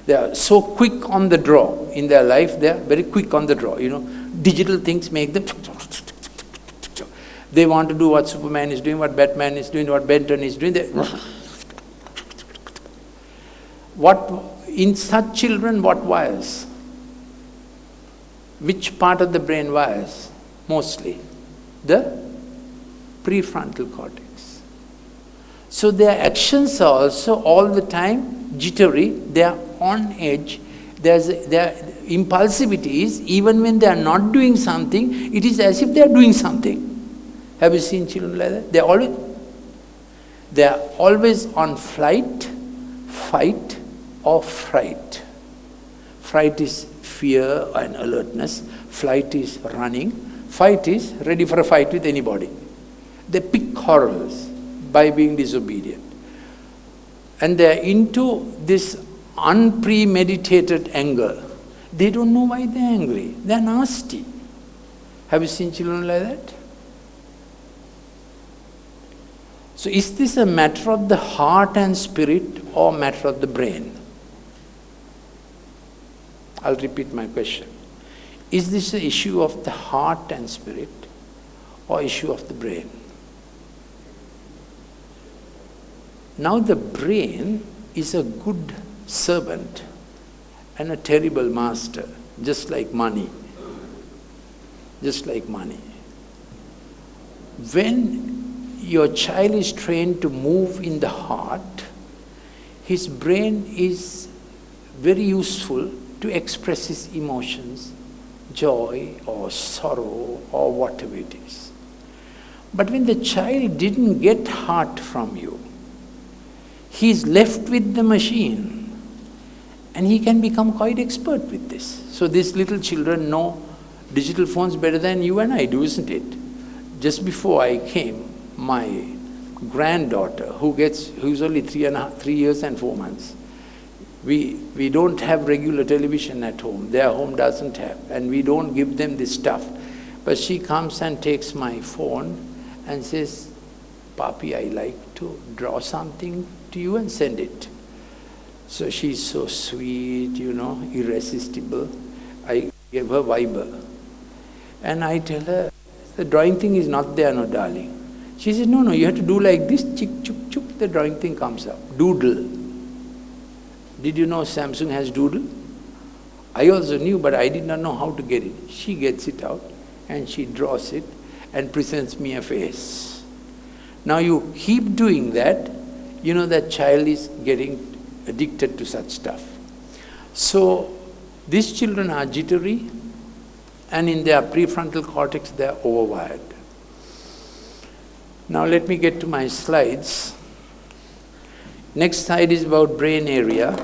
They are so quick on the draw in their life. They are very quick on the draw. Digital things make them. They want to do what Superman is doing, what Batman is doing, what Benton is doing. In such children, what wires? Which part of the brain wires? Mostly the prefrontal cortex. So their actions are also all the time jittery, they are on edge. Their impulsivity is, even when they are not doing something, it is as if they are doing something. Have you seen children like that? They are always on flight, fight, or fright. Fright is fear and alertness. Flight is running. Fight is ready for a fight with anybody. They pick quarrels by being disobedient. And they are into this unpremeditated anger. They don't know why they're angry. They're nasty. Have you seen children like that? So is this a matter of the heart and spirit or a matter of the brain? I'll repeat my question. Is this an issue of the heart and spirit or issue of the brain? Now the brain is a good servant and a terrible master, just like money. Just like money. When your child is trained to move in the heart, his brain is very useful to express his emotions, joy or sorrow or whatever it is. But when the child didn't get heart from you, he is left with the machine, and he can become quite expert with this. So these little children know digital phones better than you and I do, isn't it? Just before I came, my granddaughter, who's only 3 years and 4 months, we don't have regular television at home. Their home doesn't have, and we don't give them this stuff. But she comes and takes my phone and says, "Papi, I like to draw something to you and send it." So she's so sweet, irresistible. I gave her Viber. And I tell her, "The drawing thing is not there, no, darling." She says, No, you have to do like this, chick, chuk, chuk, the drawing thing comes up. Doodle. Did you know Samsung has Doodle? I also knew, but I did not know how to get it. She gets it out and she draws it and presents me a face. Now you keep doing that, that child is getting addicted to such stuff. So these children are jittery, and in their prefrontal cortex they are overwired. Now let me get to my slides. Next slide is about brain area.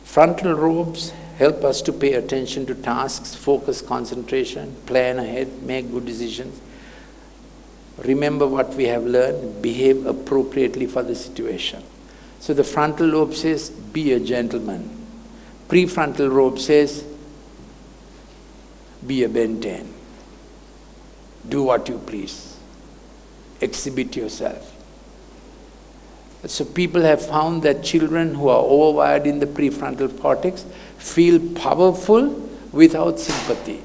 Frontal lobes help us to pay attention to tasks, focus concentration, plan ahead, make good decisions, remember what we have learned, behave appropriately for the situation. So the frontal lobe says, be a gentleman. Prefrontal lobe says, be a Ben 10. Do what you please. Exhibit yourself. So people have found that children who are overwired in the prefrontal cortex feel powerful without sympathy.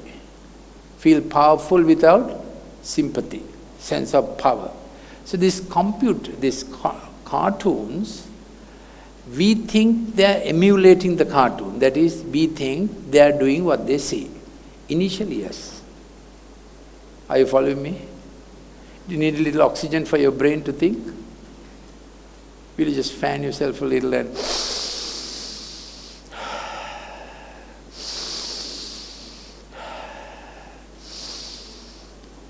Feel powerful without sympathy, sense of power. So these cartoons, we think they are emulating the cartoon. That is, we think they are doing what they see. Initially, yes. Are you following me? Do you need a little oxygen for your brain to think? Will you just fan yourself a little and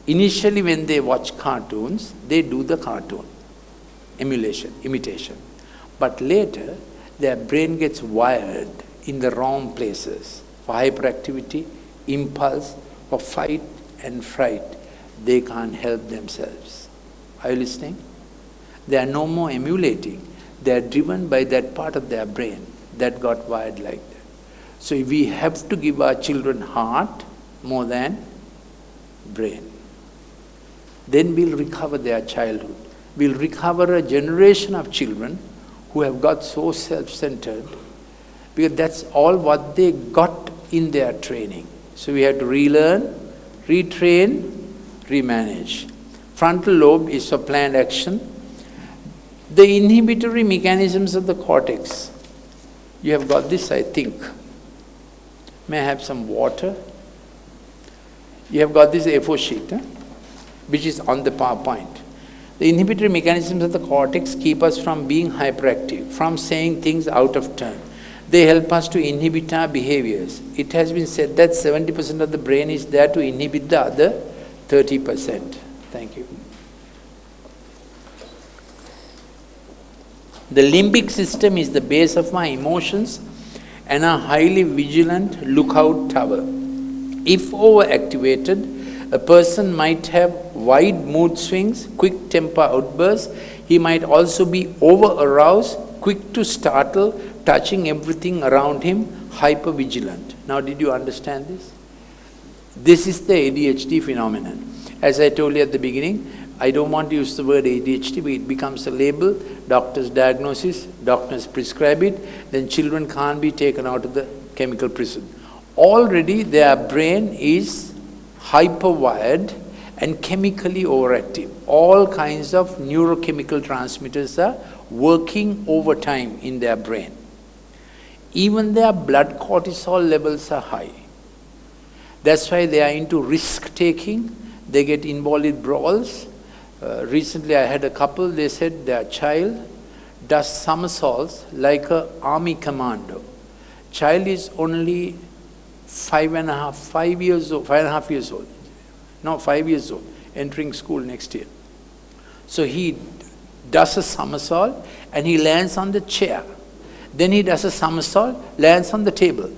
initially when they watch cartoons, they do the cartoon, emulation, imitation. But later, their brain gets wired in the wrong places for hyperactivity, impulse, for fight and fright. They can't help themselves. Are you listening? They are no more emulating. They are driven by that part of their brain that got wired like that. So we have to give our children heart more than brain. Then we'll recover their childhood. will recover a generation of children who have got so self-centered, because that's all what they got in their training. So we have to relearn, retrain, remanage. Frontal lobe is for planned action. The inhibitory mechanisms of the cortex. You have got this, I think. May I have some water? You have got this A4 sheet, which is on the PowerPoint. The inhibitory mechanisms of the cortex keep us from being hyperactive, from saying things out of turn. They help us to inhibit our behaviors. It has been said that 70% of the brain is there to inhibit the other 30%. Thank you. The limbic system is the base of my emotions and a highly vigilant lookout tower. If overactivated, a person might have wide mood swings, quick temper outbursts. He might also be over-aroused, quick to startle, touching everything around him, hyper-vigilant. Now, did you understand this? This is the ADHD phenomenon. As I told you at the beginning, I don't want to use the word ADHD, but it becomes a label, doctor's diagnosis, doctors prescribe it, then children can't be taken out of the chemical prison. Already their brain is hyperwired and chemically overactive. All kinds of neurochemical transmitters are working overtime in their brain. Even their blood cortisol levels are high. That's why they are into risk-taking. They get involved in brawls. Recently I had a couple, they said their child does somersaults like an army commando. Child is only 5 years old, 5 years old, entering school next year. So he does a somersault and he lands on the chair. Then he does a somersault, lands on the table.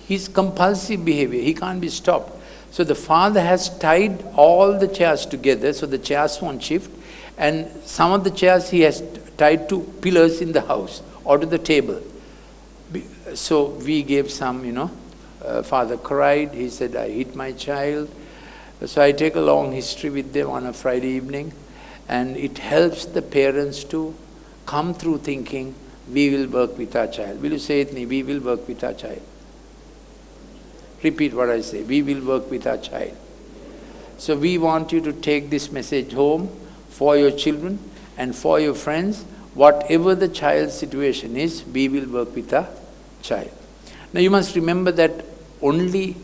His compulsive behavior, he can't be stopped. So the father has tied all the chairs together so the chairs won't shift, and some of the chairs he has tied to pillars in the house or to the table. So we gave some, father cried, he said, I hit my child. So I take a long history with them on a Friday evening, and it helps the parents to come through thinking, we will work with our child. Will you say it, we will work with our child? Repeat what I say, we will work with our child. So we want you to take this message home for your children and for your friends. Whatever the child's situation is, we will work with our child. Now you must remember that only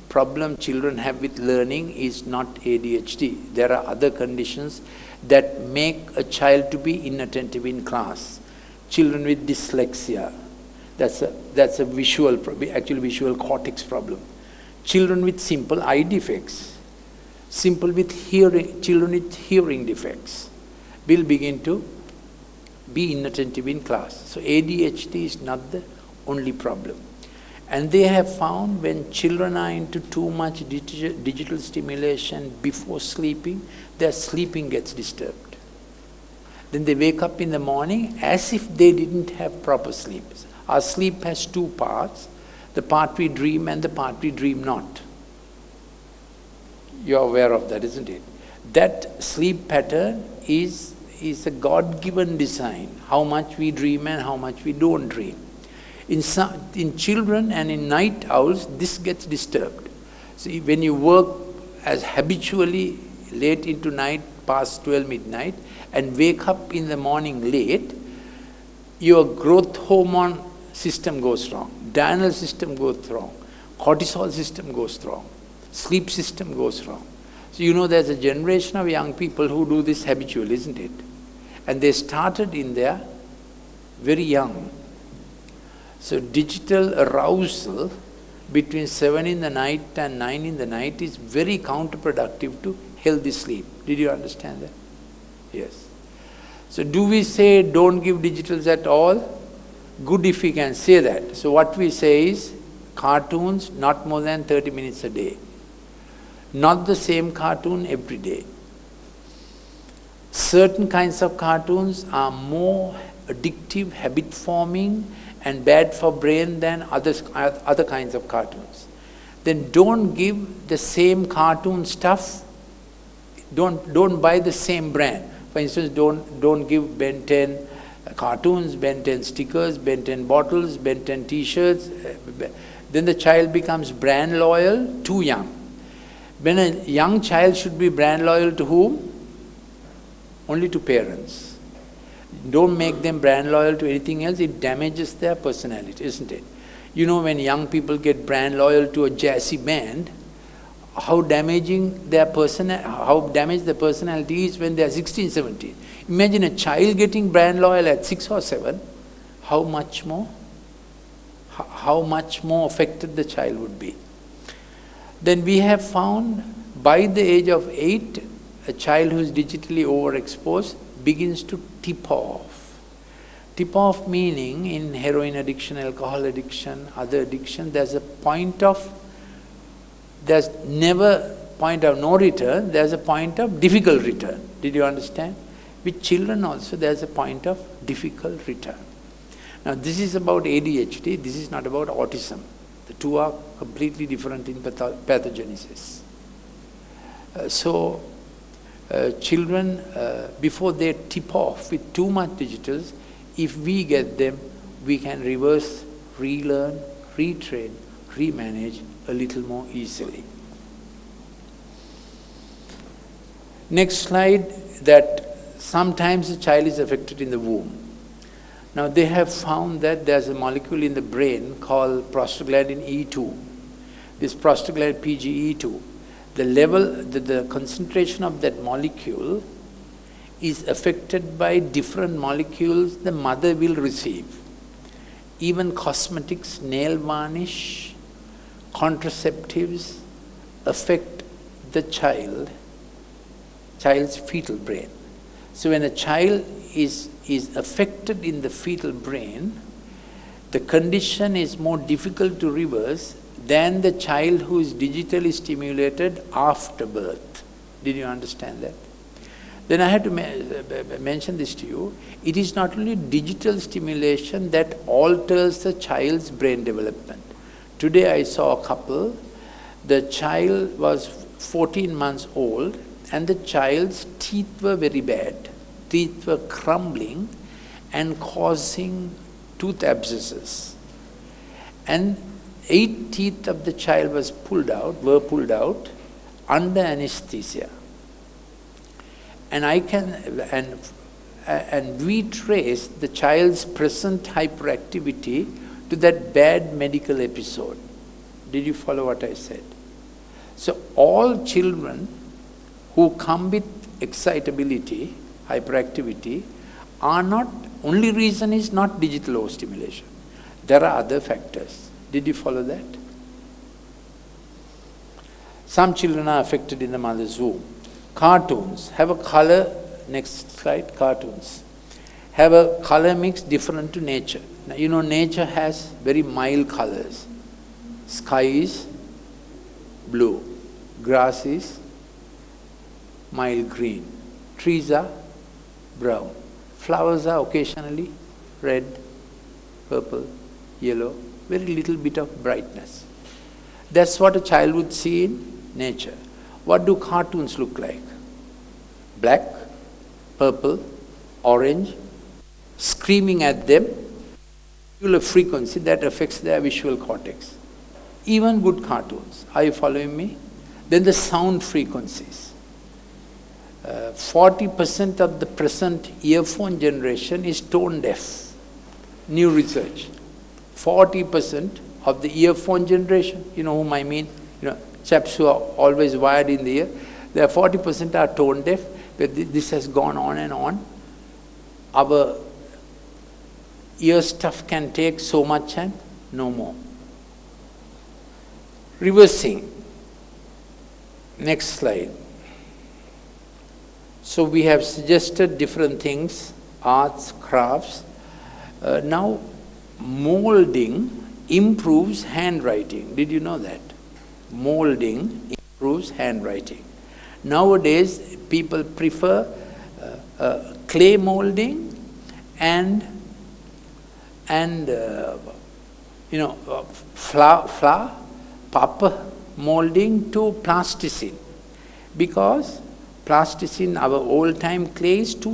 problem children have with learning is not ADHD. There are other conditions that make a child to be inattentive in class. Children with dyslexia, that's a visual cortex problem. Children with simple eye defects, children with hearing defects will begin to be inattentive in class. So ADHD is not the only problem. And they have found when children are into too much digital stimulation before sleeping, their sleeping gets disturbed. Then they wake up in the morning as if they didn't have proper sleep. Our sleep has two parts, the part we dream and the part we dream not. You're aware of that, isn't it? That sleep pattern is a God-given design, how much we dream and how much we don't dream. In children and in night owls, this gets disturbed. See, when you work as habitually late into night, past 12 midnight, and wake up in the morning late, your growth hormone system goes wrong, diurnal system goes wrong, cortisol system goes wrong, sleep system goes wrong. So there's a generation of young people who do this habitually, isn't it? And they started in there very young. So digital arousal between 7 in the night and 9 in the night is very counterproductive to healthy sleep. Did you understand that? Yes. So do we say don't give digitals at all? Good if we can say that. So what we say is cartoons not more than 30 minutes a day. Not the same cartoon every day. Certain kinds of cartoons are more addictive, habit-forming, and bad for brain than other kinds of cartoons. Then don't give the same cartoon stuff. Don't buy the same brand. For instance, don't give Ben 10 cartoons, Ben 10 stickers, Ben 10 bottles, Ben 10 t-shirts. Then the child becomes brand loyal, too young. When a young child should be brand loyal to whom? Only to parents. Don't make them brand loyal to anything else, it damages their personality, isn't it? You know, when young people get brand loyal to a jazzy band, how damaging their damaged their personality is when they are 16, 17. Imagine a child getting brand loyal at 6 or 7, how much more affected the child would be. Then we have found by the age of 8, a child who is digitally overexposed begins to tip off. Tip off meaning in heroin addiction, alcohol addiction, other addiction, there's never point of no return, there's a point of difficult return. Did you understand? With children also there's a point of difficult return. Now this is about ADHD, this is not about autism. The two are completely different in pathogenesis. Children, before they tip off with too much digitals, if we get them, we can reverse, relearn, retrain, remanage a little more easily. Next slide, that sometimes the child is affected in the womb. Now they have found that there's a molecule in the brain called prostaglandin E2. This prostaglandin PGE2, the concentration of that molecule is affected by different molecules the mother will receive. Even cosmetics, nail varnish, contraceptives affect the child's fetal brain. So when a child is affected in the fetal brain, the condition is more difficult to reverse than the child who is digitally stimulated after birth. Did you understand that? Then I have to mention this to you. It is not only digital stimulation that alters the child's brain development. Today I saw a couple, the child was 14 months old and the child's teeth were very bad. Teeth were crumbling and causing tooth abscesses. And 8 teeth of the child were pulled out under anesthesia. And we traced the child's present hyperactivity to that bad medical episode. Did you follow what I said? So all children who come with excitability, hyperactivity, only reason is not digital overstimulation. There are other factors. Did you follow that? Some children are affected in the mother's womb. Cartoons have a color, next slide, cartoons, have a color mix different to nature. Now, you know, nature has very mild colors. Sky is blue, grass is mild green, trees are brown, flowers are occasionally red, purple, yellow, very little bit of brightness. That's what a child would see in nature. What do cartoons look like? Black, purple, orange, screaming at them, a frequency that affects their visual cortex. Even good cartoons. Are you following me? Then the sound frequencies. 40% of the present earphone generation is tone deaf. New research. 40% of the earphone generation, you know whom I mean? You know, chaps who are always wired in the ear, there are 40% are tone deaf, but this has gone on and on. Our ear stuff can take so much and no more. Reversing. Next slide. So we have suggested different things, arts, crafts. Now, molding improves handwriting. Did you know that? Molding improves handwriting. Nowadays, people prefer clay molding and flour, paper molding to plasticine, because plasticine, our old-time clay, is too